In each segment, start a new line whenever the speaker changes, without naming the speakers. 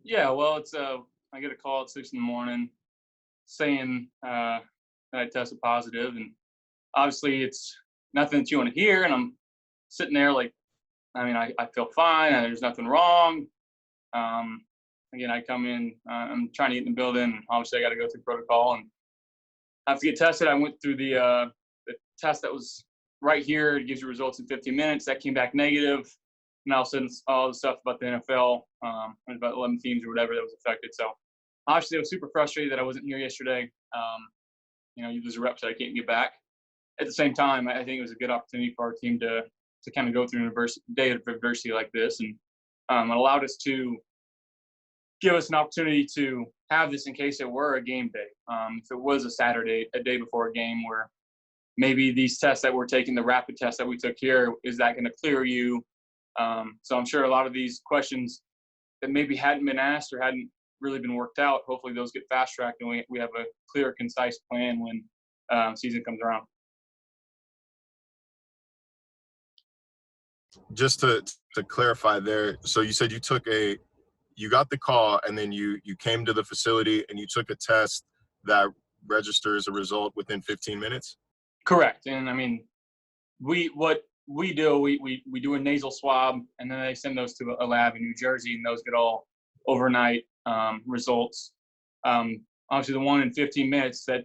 Yeah, well, I get a call at 6 in the morning saying that I tested positive, and obviously it's nothing that you want to hear. And I'm sitting there like, I mean, I feel fine. And there's nothing wrong. Um, Again, I come in, I'm trying to get in the building. And obviously, I got to go through protocol and I have to get tested. I went through the test that was right here. It gives you results in 15 minutes. That came back negative. And all of a sudden, all the stuff about the NFL, about 11 teams or whatever that was affected. So obviously, I was super frustrated that I wasn't here yesterday. You lose a rep, so I can't get back. At the same time, I think it was a good opportunity for our team to kind of go through a day of adversity like this, and it allowed us to give us an opportunity to have this in case it were a game day. If it was a Saturday, a day before a game, where maybe these tests that we're taking, the rapid test that we took here, is that going to clear you? So I'm sure a lot of these questions that maybe hadn't been asked or hadn't really been worked out, hopefully those get fast tracked and we have a clear, concise plan when season comes around.
Just to clarify there, so you said you got the call and then you came to the facility and you took a test that registers a result within 15 minutes?
Correct. And I mean, we do a nasal swab, and then they send those to a lab in New Jersey, and those get all overnight results. Obviously, the one in 15 minutes that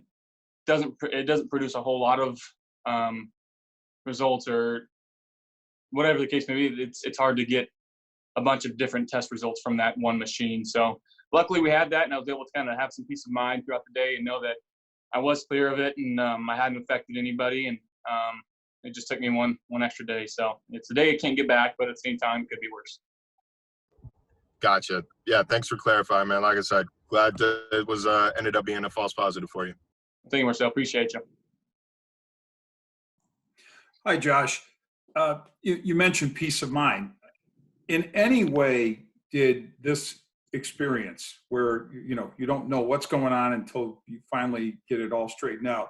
doesn't produce a whole lot of results, or whatever the case may be. It's hard to get a bunch of different test results from that one machine. So luckily we had that, and I was able to kind of have some peace of mind throughout the day and know that I was clear of it, and I hadn't affected anybody. And it just took me one extra day. So it's a day I can't get back, but at the same time, it could be worse.
Gotcha. Yeah, thanks for clarifying, man. Like I said, glad that it was ended up being a false positive for you.
Thank you, Marcel. Appreciate you.
Hi, Josh. You mentioned peace of mind. In any way, did this experience where you don't know what's going on until you finally get it all straightened out,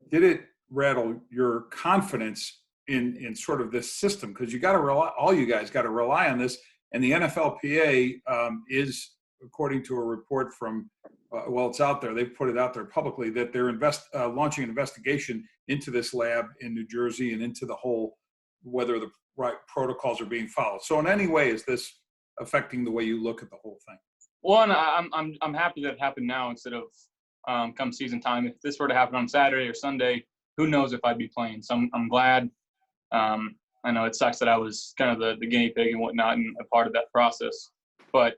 did it rattle your confidence in sort of this system? Because all you guys got to rely on this, and the NFLPA is, according to a report from it's out there, they've put it out there publicly, that they're launching an investigation into this lab in New Jersey and into the whole, whether the right protocols are being followed. So in any way, is this affecting the way you look at the whole thing?
Well, and I'm happy that it happened now instead of come season time. If this were to happen on Saturday or Sunday, who knows if I'd be playing. So I'm glad. I know it sucks that I was kind of the guinea pig and whatnot and a part of that process, but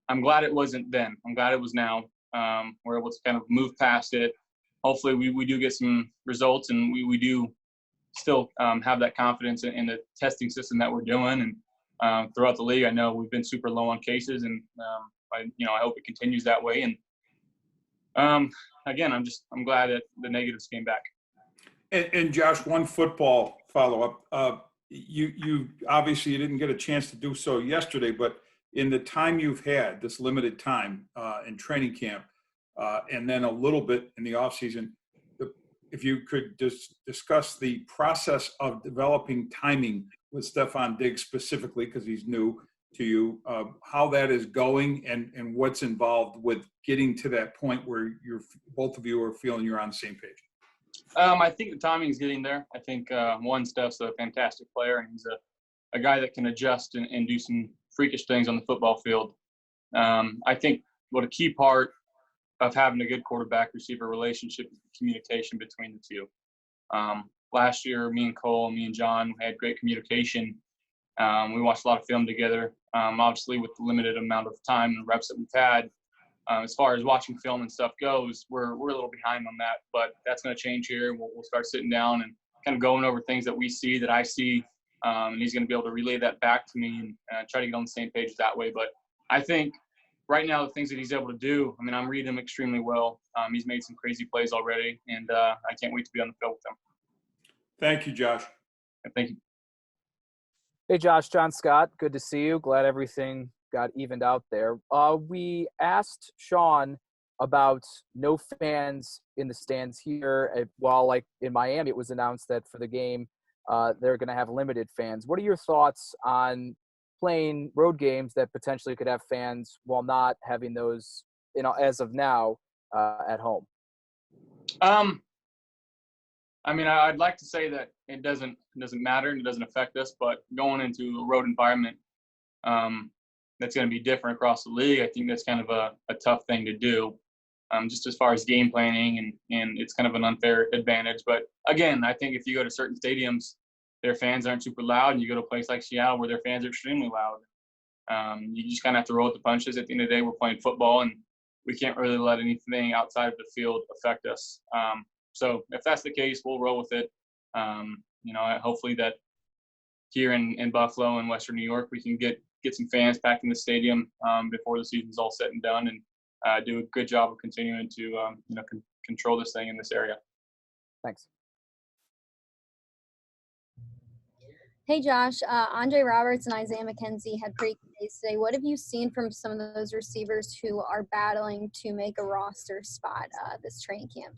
I'm glad it wasn't then. I'm glad it was now. We're able to kind of move past it. Hopefully we do get some results, and we do still have that confidence in the testing system that we're doing. And throughout the league, I know we've been super low on cases, and I hope it continues that way. And again, I'm glad that the negatives came back.
And Josh, one football follow-up. You obviously you didn't get a chance to do so yesterday, but in the time you've had, this limited time in training camp, and then a little bit in the offseason, if you could just discuss the process of developing timing with Stefon Diggs specifically, because he's new to you, how that is going and what's involved with getting to that point where both of you are feeling you're on the same page.
I think the timing is getting there. I think Steph's a fantastic player, and he's a guy that can adjust and do some freakish things on the football field. I think what a key part of having a good quarterback-receiver relationship is the communication between the two. Last year, me and Cole, me and John had great communication. We watched a lot of film together. Obviously, with the limited amount of time and reps that we've had, as far as watching film and stuff goes, we're a little behind on that. But that's going to change here. We'll start sitting down and kind of going over things that we see, that I see, and he's going to be able to relay that back to me and try to get on the same page that way. But I think right now, the things that he's able to do, I mean, I'm reading him extremely well. He's made some crazy plays already, and I can't wait to be on the field with him.
Thank you, Josh.
Thank you.
Hey, Josh, John Scott, good to see you. Glad everything got evened out there. We asked Sean about no fans in the stands here. While, like in Miami, it was announced that for the game, they're going to have limited fans. What are your thoughts on playing road games that potentially could have fans while not having those, as of now, at home?
I mean, I'd like to say that it doesn't matter and it doesn't affect us, but going into a road environment, that's going to be different across the league. I think that's kind of a tough thing to do, just as far as game planning, and it's kind of an unfair advantage. But again, I think if you go to certain stadiums, their fans aren't super loud, and you go to a place like Seattle where their fans are extremely loud. You just kind of have to roll with the punches. At the end of the day, we're playing football, and we can't really let anything outside of the field affect us. So if that's the case, we'll roll with it. Hopefully that here in Buffalo and Western New York, we can get some fans back in the stadium before the season's all said and done, and do a good job of continuing to control this thing in this area.
Thanks.
Hey, Josh, Andre Roberts and Isaiah McKenzie had pretty good days today. What have you seen from some of those receivers who are battling to make a roster spot this training camp?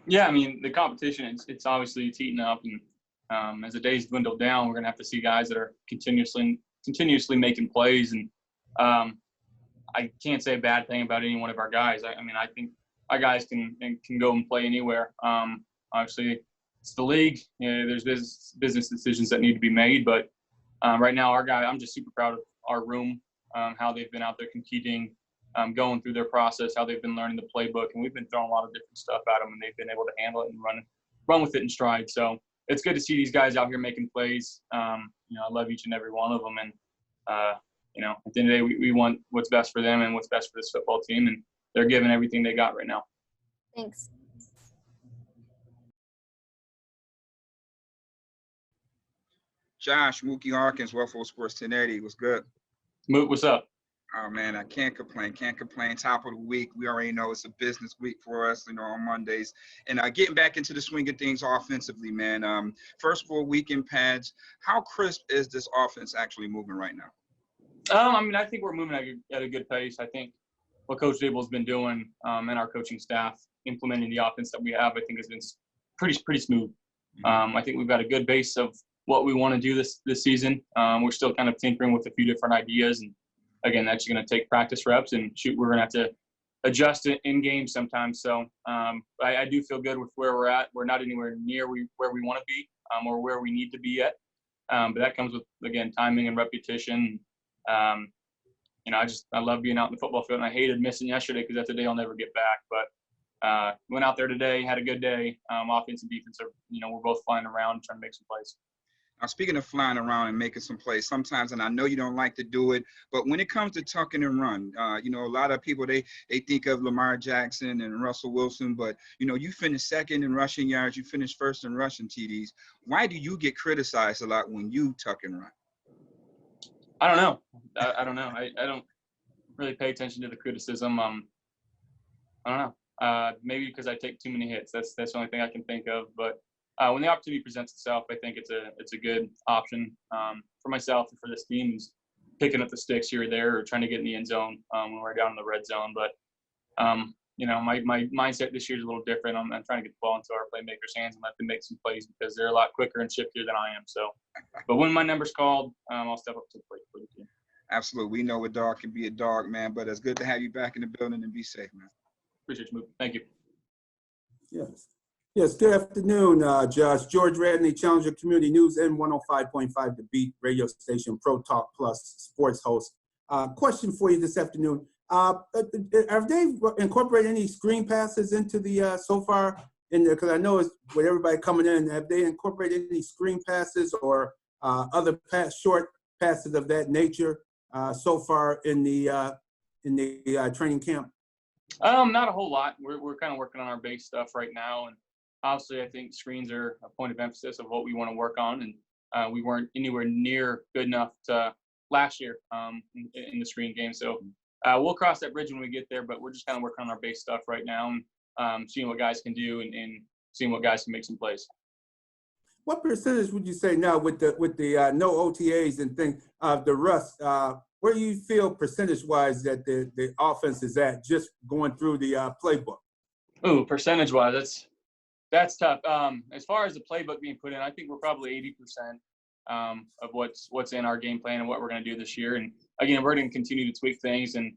Yeah, I mean, the competition, it's obviously heating up, and as the days dwindle down, we're going to have to see guys that are continuously making plays, and I can't say a bad thing about any one of our guys. I mean, I think our guys can go and play anywhere. Obviously, it's the league. There's business decisions that need to be made, but right now, I'm just super proud of our room, how they've been out there competing, going through their process, how they've been learning the playbook, and we've been throwing a lot of different stuff at them, and they've been able to handle it and run with it in stride. So it's good to see these guys out here making plays. I love each and every one of them, and at the end of the day, we want what's best for them and what's best for this football team, and they're giving everything they got right now.
Thanks.
Josh, Mookie Hawkins, Wellful Sports 1080. What's good?
Moot, what's up?
Oh, man, I can't complain. Top of the week. We already know it's a business week for us, on Mondays. And getting back into the swing of things offensively, man. First 4 weekend pads. How crisp is this offense actually moving right now?
I mean, I think we're moving at a good pace. I think what Coach Dable's been doing and our coaching staff implementing the offense that we have, I think has been pretty smooth. I think we've got a good base of what we want to do this season. We're still kind of tinkering with a few different ideas, and again, that's going to take practice reps, and we're going to have to adjust it in game sometimes. So I do feel good with where we're at. We're not anywhere near where we want to be or where we need to be yet. But that comes with, again, timing and repetition. I love being out in the football field, and I hated missing yesterday because that's a day I'll never get back. But went out there today, had a good day. Offense and defense are, we're both flying around trying to make some plays.
Now, speaking of flying around and making some plays, sometimes, and I know you don't like to do it, but when it comes to tucking and run, a lot of people, they think of Lamar Jackson and Russell Wilson, but, you finished second in rushing yards, you finished first in rushing TDs. Why do you get criticized a lot when you tuck and run?
I don't know. I don't know. I don't really pay attention to the criticism. I don't know. Maybe because I take too many hits. That's the only thing I can think of, but when the opportunity presents itself, I think it's a good option for myself and for this team, is picking up the sticks here or there or trying to get in the end zone when we're down in the red zone. But, my mindset this year is a little different. I'm trying to get the ball into our playmakers' hands and let them make some plays because they're a lot quicker and shiftier than I am. So, but when my number's called, I'll step up to the plate for the team.
Absolutely. We know a dog can be a dog, man, but it's good to have you back in the building, and be safe, man.
Appreciate you, Mookie. Thank you.
Yes, good afternoon, Josh. George Radney, Challenger Community News and 105.5 The Beat radio station, Pro Talk Plus sports host. Question for you this afternoon. Have they incorporated any screen passes into the so far? Because I know it's with everybody coming in, have they incorporated any screen passes or other short passes of that nature so far in the training camp?
Not a whole lot. We're kind of working on our base stuff right now, and obviously I think screens are a point of emphasis of what we want to work on, and we weren't anywhere near good enough to last year in the screen game. So we'll cross that bridge when we get there, but we're just kind of working on our base stuff right now and seeing what guys can do and seeing what guys can make some plays.
What percentage would you say now with the no OTAs and things of the rust? Where do you feel percentage-wise that the offense is at just going through the playbook?
Ooh, percentage-wise, that's tough. As far as the playbook being put in, I think we're probably 80%. of what's in our game plan and what we're going to do this year. And again, we're going to continue to tweak things. And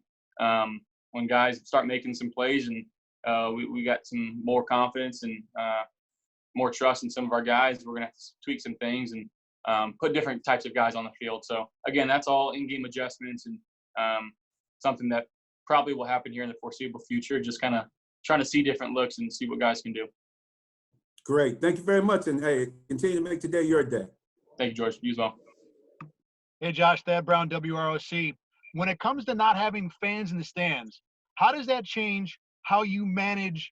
when guys start making some plays and we got some more confidence and more trust in some of our guys, we're going to have to tweak some things and put different types of guys on the field. So again, that's all in-game adjustments and something that probably will happen here in the foreseeable future. Just kind of trying to see different looks and see what guys can do.
Great. Thank you very much. And hey, continue to make today your day.
Thank you, George. You as well.
Hey, Josh, Thad Brown, WROC. When it comes to not having fans in the stands, how does that change how you manage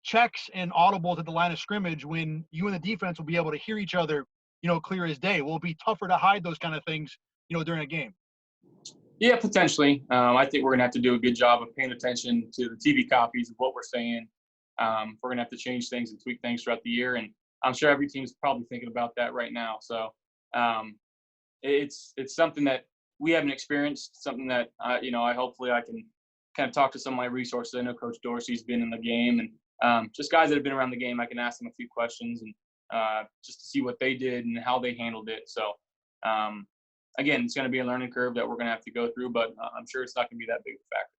checks and audibles at the line of scrimmage when you and the defense will be able to hear each other, clear as day? Will it be tougher to hide those kind of things, during a game?
Yeah, potentially. I think we're going to have to do a good job of paying attention to the TV copies of what we're saying. We're going to have to change things and tweak things throughout the year. And I'm sure every team's probably thinking about that right now. So it's something that we haven't experienced, something that, I hopefully I can kind of talk to some of my resources. I know Coach Dorsey's been in the game and just guys that have been around the game, I can ask them a few questions and just to see what they did and how they handled it. So, again, it's going to be a learning curve that we're going to have to go through, but I'm sure it's not going to be that big of a factor.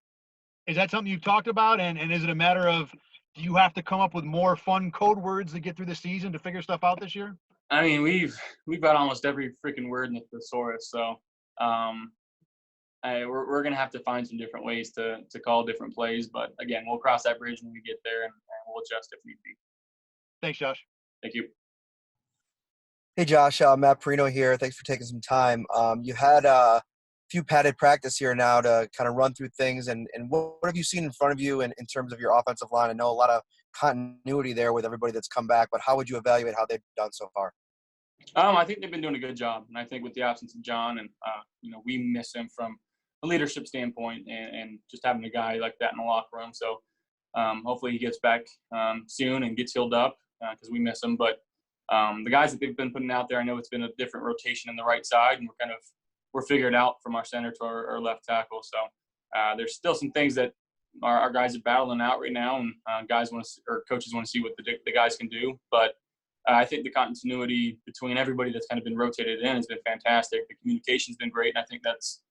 Is that something you've talked about? And is it a matter of, do you have to come up with more fun code words to get through the season to figure stuff out this year?
I mean, we've got almost every freaking word in the thesaurus. So we're going to have to find some different ways to call different plays. But again, we'll cross that bridge when we get there and we'll adjust if need be.
Thanks, Josh.
Thank you.
Hey, Josh, Matt Perino here. Thanks for taking some time. You had a few padded practice here now to kind of run through things. And what have you seen in front of you in terms of your offensive line? I know a lot of continuity there with everybody that's come back, but how would you evaluate how they've done so far?
I think they've been doing a good job. And I think with the absence of John and, we miss him from a leadership standpoint and just having a guy like that in the locker room. So hopefully he gets back soon and gets healed up because we miss him. But the guys that they've been putting out there, I know it's been a different rotation in the right side, and we're figured out from our center to our left tackle. So there's still some things that our guys are battling out right now, and coaches want to see what the guys can do. But I think the continuity between everybody that's kind of been rotated in has been fantastic. The communication's been great, and I think that's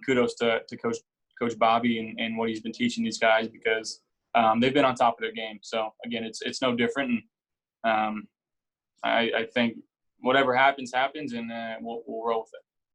kudos to Coach Bobby and what he's been teaching these guys because they've been on top of their game. So again, it's no different. And I think whatever happens, and we'll roll with it.